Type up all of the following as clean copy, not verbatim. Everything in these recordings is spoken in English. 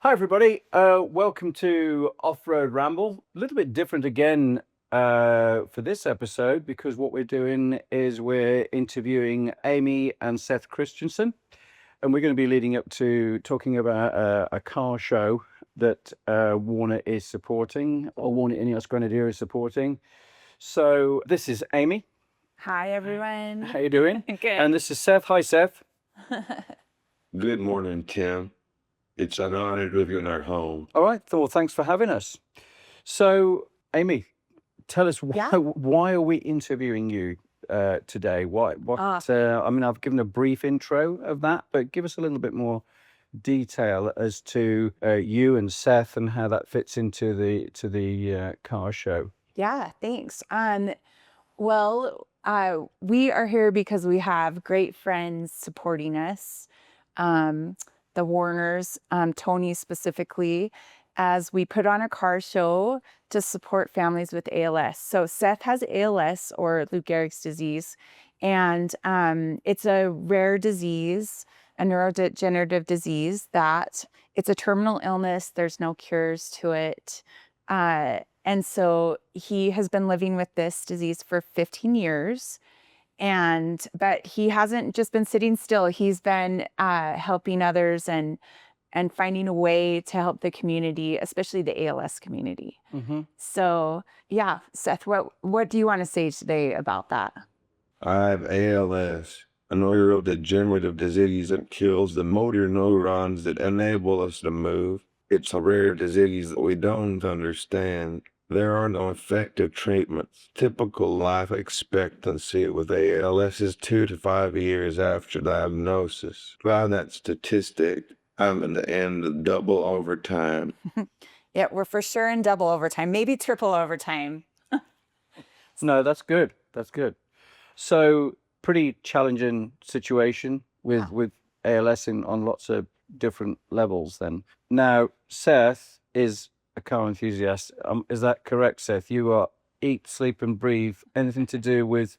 Hi, everybody. Welcome to Off-Road Ramble. A little bit different again for this episode because what we're doing is we're interviewing Amy and Seth Christensen, and we're going to be leading up to talking about a car show that Warner is supporting, or Warner Ineos Grenadier is supporting. So this is Amy. Hi, everyone. How you doing? Good. And this is Seth. Hi, Seth. Good morning, Tim. It's an honor to have you in our home. All right. Well, thanks for having us. So, Amy, tell us why are we interviewing you today? What? I mean, I've given a brief intro of that, but give us a little bit more detail as to you and Seth and how that fits into the car show. Yeah, thanks. Well, we are here because we have great friends supporting us. The Warners, Tony specifically, as we put on a car show to support families with ALS. So Seth has ALS, or Lou Gehrig's disease, and it's a rare disease, a neurodegenerative disease that it's a terminal illness. There's no cures to it. And so he has been living with this disease for 15 years. But he hasn't just been sitting still. He's been helping others and finding a way to help the community, especially the ALS community. Mm-hmm. So yeah, Seth, what do you want to say today about that? I have ALS, a neurodegenerative disease that kills the motor neurons that enable us to move. It's a rare disease that we don't understand. There are no effective treatments. Typical life expectancy with ALS is 2 to 5 years after diagnosis. By that statistic, I'm in the end of double overtime. Yeah, we're for sure in double overtime, maybe triple overtime. No, that's good. That's good. So pretty challenging situation with ALS on lots of different levels then. Now, Seth is a car enthusiast. Is that correct, Seth? You are eat, sleep, and breathe anything to do with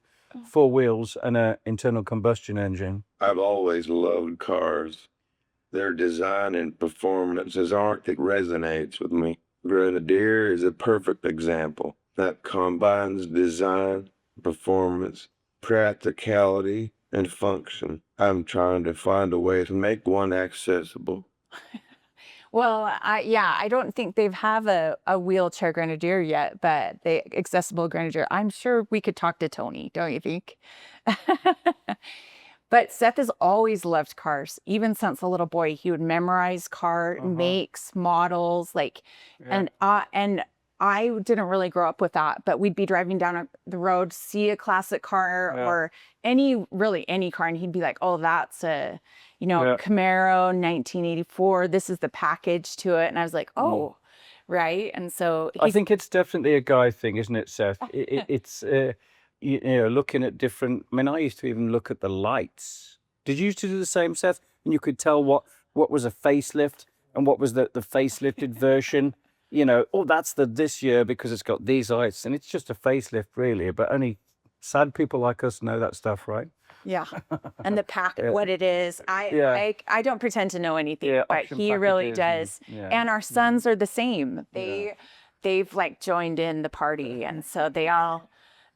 four wheels and an internal combustion engine. I've always loved cars. Their design and performance is art that resonates with me. Grenadier is a perfect example that combines design, performance, practicality, and function. I'm trying to find a way to make one accessible. Well, I don't think they have a wheelchair Grenadier yet, but the accessible Grenadier, I'm sure we could talk to Tony, don't you think? But Seth has always loved cars. Even since a little boy, he would memorize car makes, models, and I didn't really grow up with that, but we'd be driving down the road, see a classic car or any car, and he'd be like, "Oh, that's a, Camaro 1984. This is the package to it." And I was like, "Oh, right." And so I think it's definitely a guy thing, isn't it, Seth? It's looking at different. I mean, I used to even look at the lights. Did you used to do the same, Seth? And you could tell what was a facelift and what was the facelifted version. That's this year because it's got these lights, and it's just a facelift, really. But only sad people like us know that stuff, right? Yeah, and the pack, what it is. I don't pretend to know anything, but he really does. And our sons are the same. They've joined in the party, and so they're all.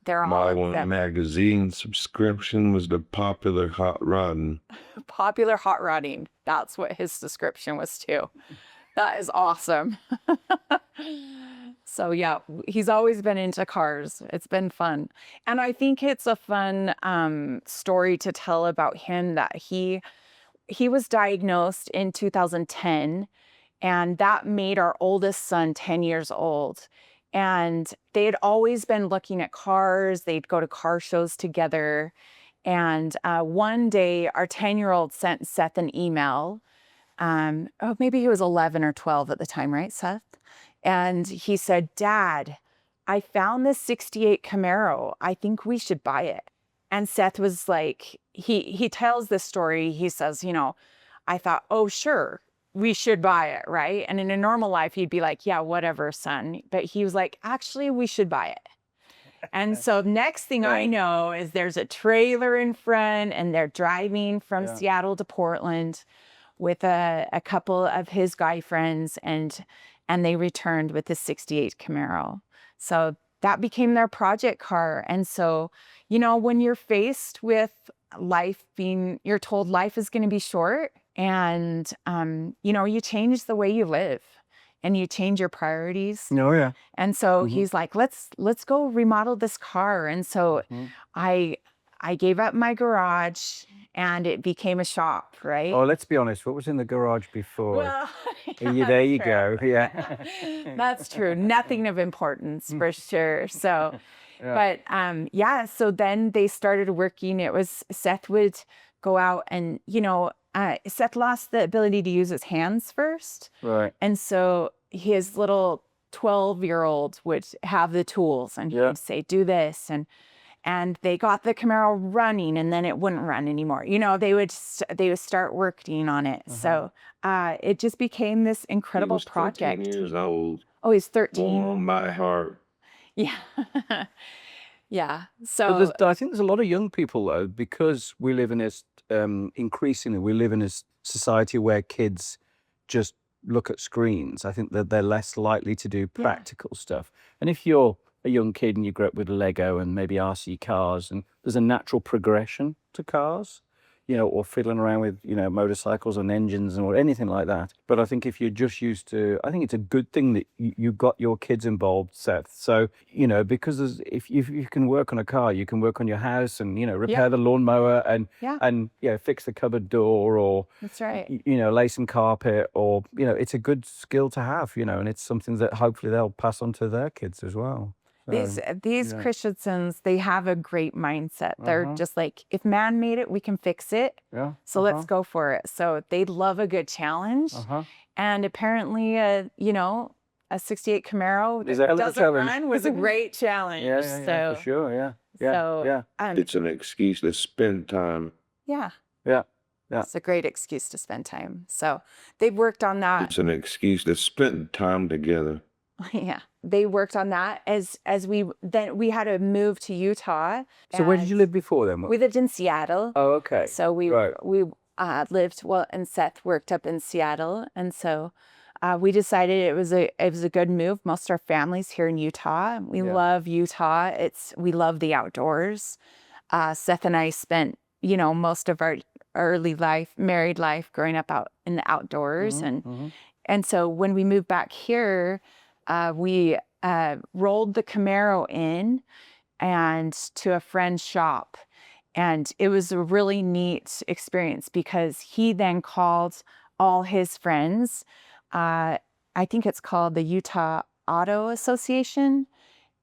My magazine subscription was the Popular Hot Rodding. Popular Hot Rodding. That's what his description was too. That is awesome. So yeah, he's always been into cars. It's been fun. And I think it's a fun story to tell about him, that he was diagnosed in 2010, and that made our oldest son 10 years old. And they had always been looking at cars. They'd go to car shows together. And one day our 10-year-old sent Seth an email. Maybe he was 11 or 12 at the time, right, Seth? And he said, "Dad, I found this 68 Camaro. I think we should buy it." And Seth was like, he tells this story. He says, I thought, "Oh, sure, we should buy it," right? And in a normal life, he'd be like, "Yeah, whatever, son." But he was like, "Actually, we should buy it." And so next thing I know is there's a trailer in front, and they're driving from Seattle to Portland. with a couple of his guy friends, and they returned with the 68 Camaro. So that became their project car. And so, when you're faced with you're told life is going to be short, and, you change the way you live and you change your priorities. Oh, yeah. And so he's like, let's go remodel this car. And so I gave up my garage and it became a shop, right? Oh, let's be honest. What was in the garage before? Well, There you go. true. Yeah. That's true. Nothing of importance for sure. So, but so then they started working. It was Seth would go out and, Seth lost the ability to use his hands first. Right. And so his little 12-year-old would have the tools and he'd say, do this. And they got the Camaro running, and then it wouldn't run anymore. They would start working on it. So it just became this incredible he was project. 13 years old. Oh, he's 13. Warm my heart. Yeah. Yeah. But So I think there's a lot of young people, though, because we live in this, increasingly, we live in a society where kids just look at screens. I think that they're less likely to do practical stuff. And if you're a young kid and you grew up with Lego and maybe RC cars, and there's a natural progression to cars, or fiddling around with, motorcycles and engines or anything like that. But I think if you're just used to, I think it's a good thing that you got your kids involved, Seth. So, because if you can work on a car, you can work on your house and, repair the lawnmower and fix the cupboard door, or, that's right. lay some carpet, or, it's a good skill to have, and it's something that hopefully they'll pass on to their kids as well. These Christiansons, they have a great mindset. They're just like, if man made it, we can fix it. Yeah. So let's go for it. So they love a good challenge. And apparently, a 68 Camaro Is that a doesn't challenge? run was a great challenge. Yeah, for sure. Yeah. It's an excuse to spend time. Yeah. Yeah. It's a great excuse to spend time. So they've worked on that. It's an excuse to spend time together. Yeah, they worked on that as we had to move to Utah. So where did you live before then? We lived in Seattle. Oh, okay. So we lived and Seth worked up in Seattle, and so we decided it was a good move. Most of our family's here in Utah. We love Utah. We love the outdoors. Seth and I spent most of our early life, married life, growing up out in the outdoors, and so when we moved back here. We rolled the Camaro in and to a friend's shop. And it was a really neat experience because he then called all his friends. I think it's called the Utah Auto Association.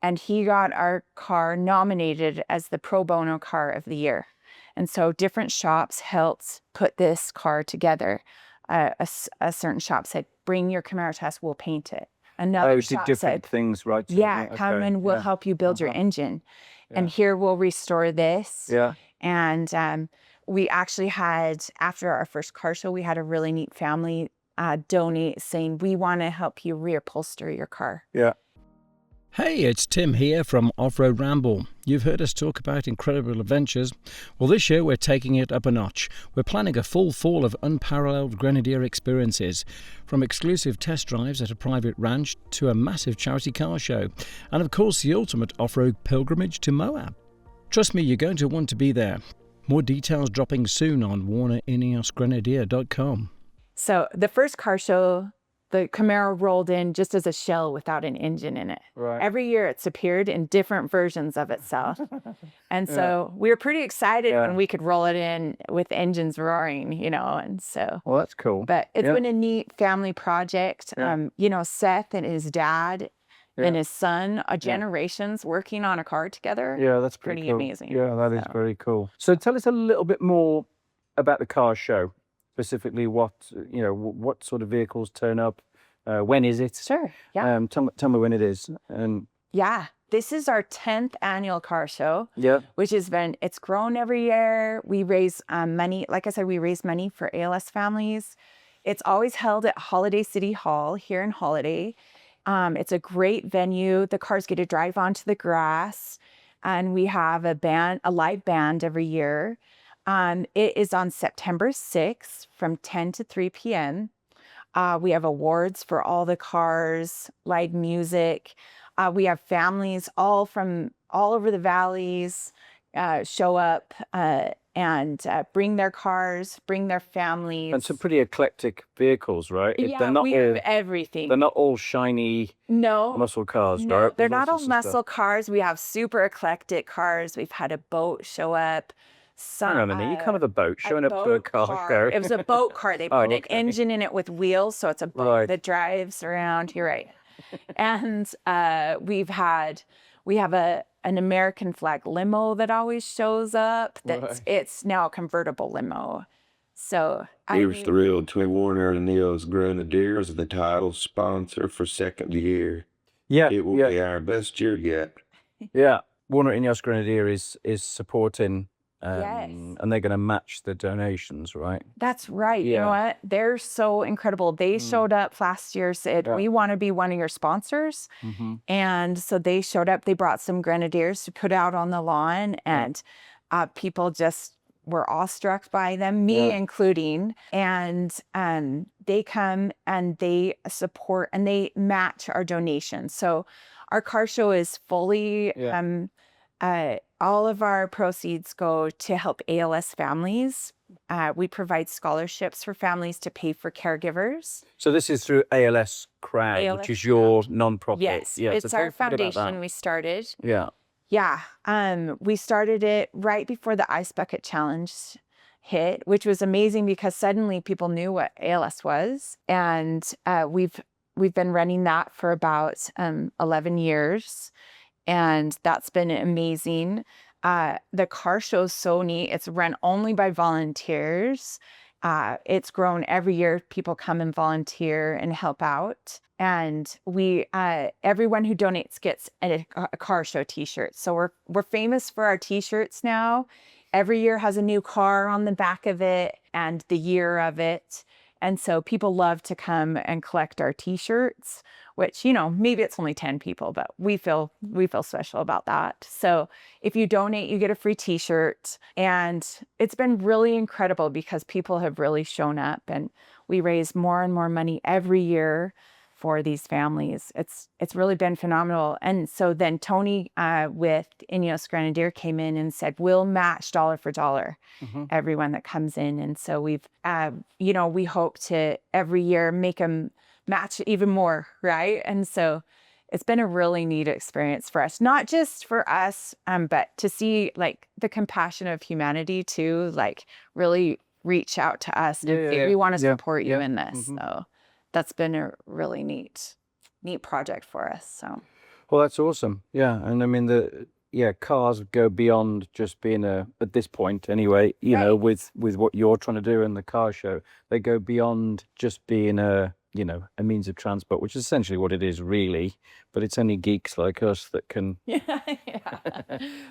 And he got our car nominated as the Pro Bono Car of the Year. And so different shops helped put this car together. A certain shop said, bring your Camaro to us, we'll paint it. Another shop different said, things, right? come and we'll help you build your engine. And here we'll restore this. Yeah. And we actually had, after our first car show, we had a really neat family donate saying, we want to help you reupholster your car. Yeah. Hey, it's Tim here from Off-Road Ramble. You've heard us talk about incredible adventures. Well, this year we're taking it up a notch. We're planning a full fall of unparalleled Grenadier experiences, from exclusive test drives at a private ranch to a massive charity car show, and of course the ultimate off-road pilgrimage to Moab. Trust me, you're going to want to be there. More details dropping soon on WarnerIneosGrenadier.com. So the first car show, the Camaro rolled in just as a shell without an engine in it. Right. Every year it's appeared in different versions of itself. And so we were pretty excited when we could roll it in with engines roaring, and so. Well, that's cool. But it's been a neat family project. Seth and his dad and his son, generations working on a car together. Yeah, that's pretty cool. Amazing. Yeah, that is very cool. So tell us a little bit more about the car show. Specifically, what sort of vehicles turn up? When is it? Sure. Yeah. Tell me when it is. And this is our 10th annual car show. Yeah. Which it's grown every year. We raise money. Like I said, we raise money for ALS families. It's always held at Holiday City Hall here in Holiday. It's a great venue. The cars get to drive onto the grass, and we have a live band every year. It is on September 6th from 10 to 3 p.m. We have awards for all the cars, live music. We have families all from all over the valleys show up and bring their cars, bring their families. And some pretty eclectic vehicles, right? Yeah, we have everything. They're not all shiny muscle cars, no, right? they're There's not all some muscle stuff. cars. We have super eclectic cars. We've had a boat show up. Hang on a minute, you come with a boat showing up to a car show. It was a boat car. They put an engine in it with wheels, so it's a boat that drives around. You're right. And we have an American flag limo that always shows up. It's now a convertible limo. So We're thrilled to warn our Neil's Grenadiers the title sponsor for second year. Yeah, it will be our best year yet. Yeah, Warner Ineos Grenadier is supporting. Yes. And they're going to match the donations, right? That's right. You know what? They're so incredible. They showed up last year, said, we want to be one of your sponsors. And so they showed up. They brought some Grenadiers to put out on the lawn, and people just were awestruck by them, me including. And they come and they support and they match our donations. So our car show is fully all of our proceeds go to help ALS families. We provide scholarships for families to pay for caregivers. So this is through ALS Crowd, which is your non-profit. Yes, it's our foundation we started. Yeah. Yeah. We started it right before the Ice Bucket Challenge hit, which was amazing because suddenly people knew what ALS was. And we've been running that for about 11 years. And that's been amazing. The car show's so neat. It's run only by volunteers. It's grown every year. People come and volunteer and help out. And we, everyone who donates gets a car show t-shirt. So we're famous for our t-shirts now. Every year has a new car on the back of it and the year of it. And so people love to come and collect our t-shirts, which, maybe it's only 10 people, but we feel special about that. So if you donate, you get a free t-shirt. And it's been really incredible because people have really shown up, and we raise more and more money every year for these families. It's really been phenomenal. And so then Tony with Ineos Grenadier came in and said, we'll match dollar for dollar everyone that comes in. And so we've, we hope to every year make them match even more, right? And so it's been a really neat experience for us, not just for us, but to see like the compassion of humanity too, like really reach out to us and say, we want to support you in this. So that's been a really neat project for us. So, well, that's awesome. Yeah, and I mean cars go beyond just being at this point anyway. You know, with what you're trying to do in the car show, they go beyond just being a means of transport, which is essentially what it is, really. But it's only geeks like us that can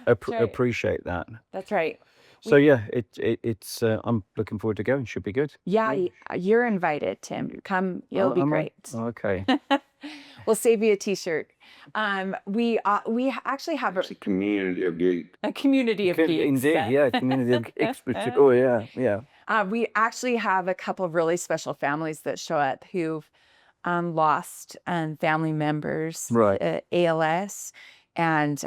appreciate that. That's right. So it's I'm looking forward to going. Should be good. Yeah, you're invited, Tim. Come, you'll be great. Okay. We'll save you a t-shirt. We actually have a community of geeks. A community of geeks. Indeed, yeah, community of geeks. Oh yeah. We actually have a couple of really special families that show up who've lost family members, ALS, and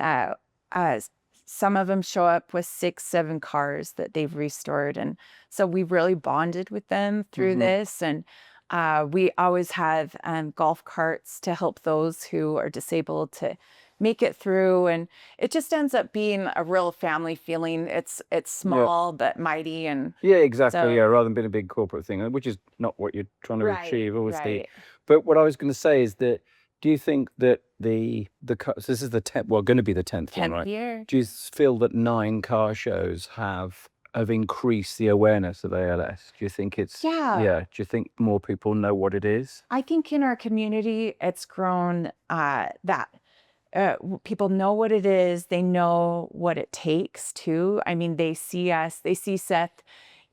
some of them show up with 6-7 cars that they've restored. And so we really bonded with them through this. And we always have golf carts to help those who are disabled to make it through. And it just ends up being a real family feeling. It's small but mighty. And exactly. So, rather than being a big corporate thing, which is not what you're trying to achieve, obviously. Right. But what I was going to say is that, do you think that so this is the 10th, going to be the 10th one, right? Year. Do you feel that 9 car shows have increased the awareness of ALS? Do you think it's do you think more people know what it is? I think in our community it's grown that people know what it is. They know what it takes too. I mean, they see us, they see Seth,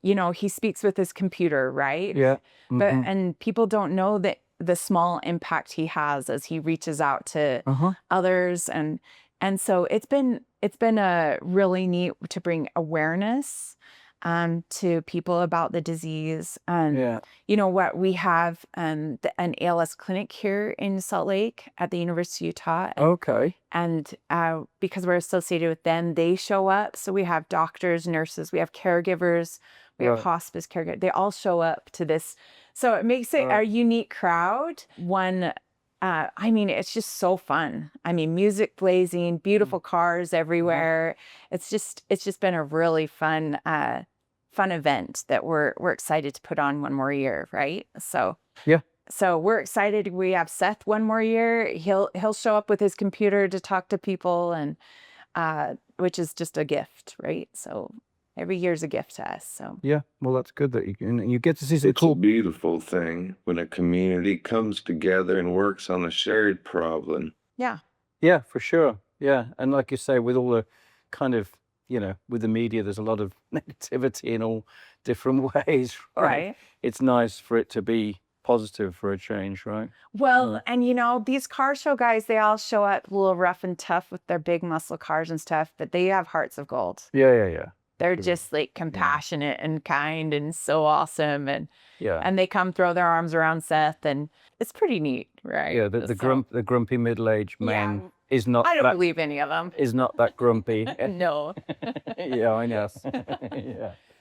he speaks with his computer, right? Yeah. But and people don't know that the small impact he has as he reaches out to others. And so it's been a really neat to bring awareness to people about the disease. And Yeah. you know what, we have an ALS clinic here in Salt Lake at the University of Utah. Okay. And because we're associated with them, they show up. So we have doctors, nurses, we have caregivers, we have Right. hospice caregivers. They all show up to this. So it makes it a unique crowd. I mean, it's just so fun. I mean, music blazing, beautiful cars everywhere. It's just been a really fun event that we're excited to put on one more year, right? So Yeah. So we're excited. We have Seth one more year. He'll show up with his computer to talk to people, and which is just a gift, right? So every year's a gift to us. So Yeah. Well, that's good that you get to see some It's a cool. beautiful thing when a community comes together and works on a shared problem. yeah, Yeah, for sure. Yeah. And like you say, with all the kind of, with the media, there's a lot of negativity in all different ways, right? right. It's nice for it to be positive for a change, right? Well, and these car show guys, they all show up a little rough and tough with their big muscle cars and stuff, but they have hearts of gold. Yeah. They're True. just like compassionate and kind and so awesome, and Yeah. they come throw their arms around Seth, and it's pretty neat, right? Yeah. The grumpy middle-aged man Yeah. is not I don't that believe any of them. is not that grumpy. No, Yeah, I know.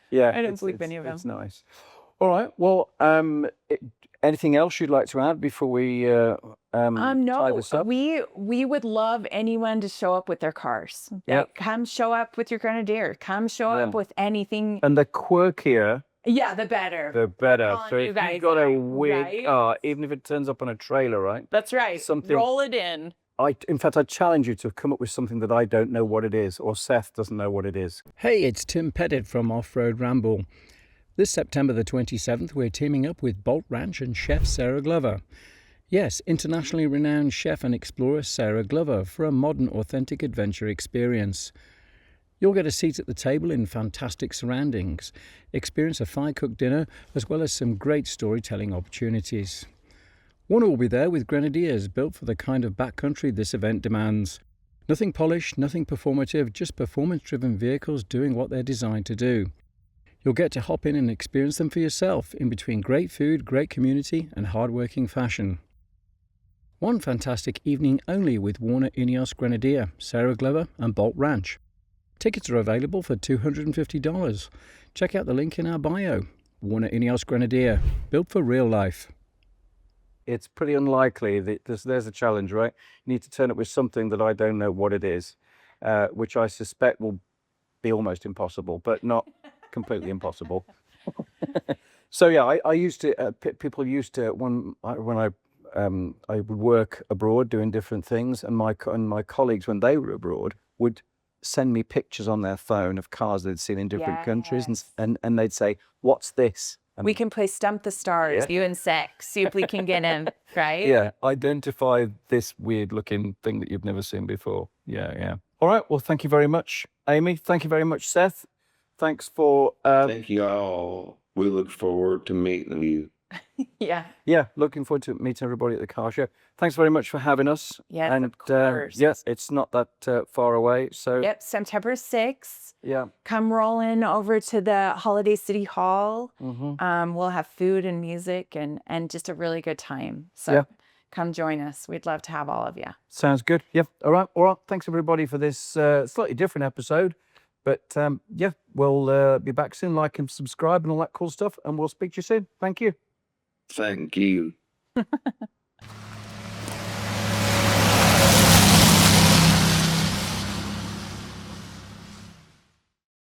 Yeah. I don't believe any of It's them. nice. All right. Well, anything else you'd like to add before we tie no, this up? we would love anyone to show up with their cars. Yep. Come show up with your Grenadier. Come show up with anything. And the quirkier, Yeah, the better. the better. Telling So you if guys you've got a that, weird right? car, even if it turns up on a trailer, right? That's right. Something- Roll it in. In fact, I challenge you to come up with something that I don't know what it is, or Seth doesn't know what it is. Hey, it's Tim Pettit from Off-Road Ramble. This September the 27th, we're teaming up with Bolt Ranch and chef Sarah Glover. Yes, internationally renowned chef and explorer Sarah Glover for a modern, authentic adventure experience. You'll get a seat at the table in fantastic surroundings, experience a fire-cooked dinner, as well as some great storytelling opportunities. Warner will be there with Grenadiers built for the kind of backcountry this event demands. Nothing polished, nothing performative, just performance-driven vehicles doing what they're designed to do. You'll get to hop in and experience them for yourself in between great food, great community, and hard-working fashion. One fantastic evening only with Warner Ineos Grenadier, Sarah Glover, and Bolt Ranch. Tickets are available for $250. Check out the link in our bio. Warner Ineos Grenadier, built for real life. It's pretty unlikely that there's a challenge, right? You need to turn up with something that I don't know what it is, which I suspect will be almost impossible, but not completely impossible. So yeah, I used to. People used to when I would work abroad doing different things, and my colleagues when they were abroad would send me pictures on their phone of cars they'd seen in different countries, and they'd say, "What's this?" And We can play Stump the Stars, you and Sex, see if we can get him, right? yeah, identify this weird looking thing that you've never seen before. Yeah. All right. Well, thank you very much, Amy. Thank you very much, Seth. Thanks for Thank you all. We look forward to meeting you. Yeah. yeah, looking forward to meeting everybody at the car show. Thanks very much for having us. Yes, and of course. yeah, it's not that far away. So Yep, September 6th. yeah. Come rolling over to the Holiday City Hall. Mm-hmm. We'll have food and music and just a really good time. So Yeah. come join us. We'd love to have all of you. Sounds good. Yeah. All right. Thanks everybody for this slightly different episode. But yeah, we'll be back soon. Like and subscribe and all that cool stuff. And we'll speak to you soon. Thank you. Thank you.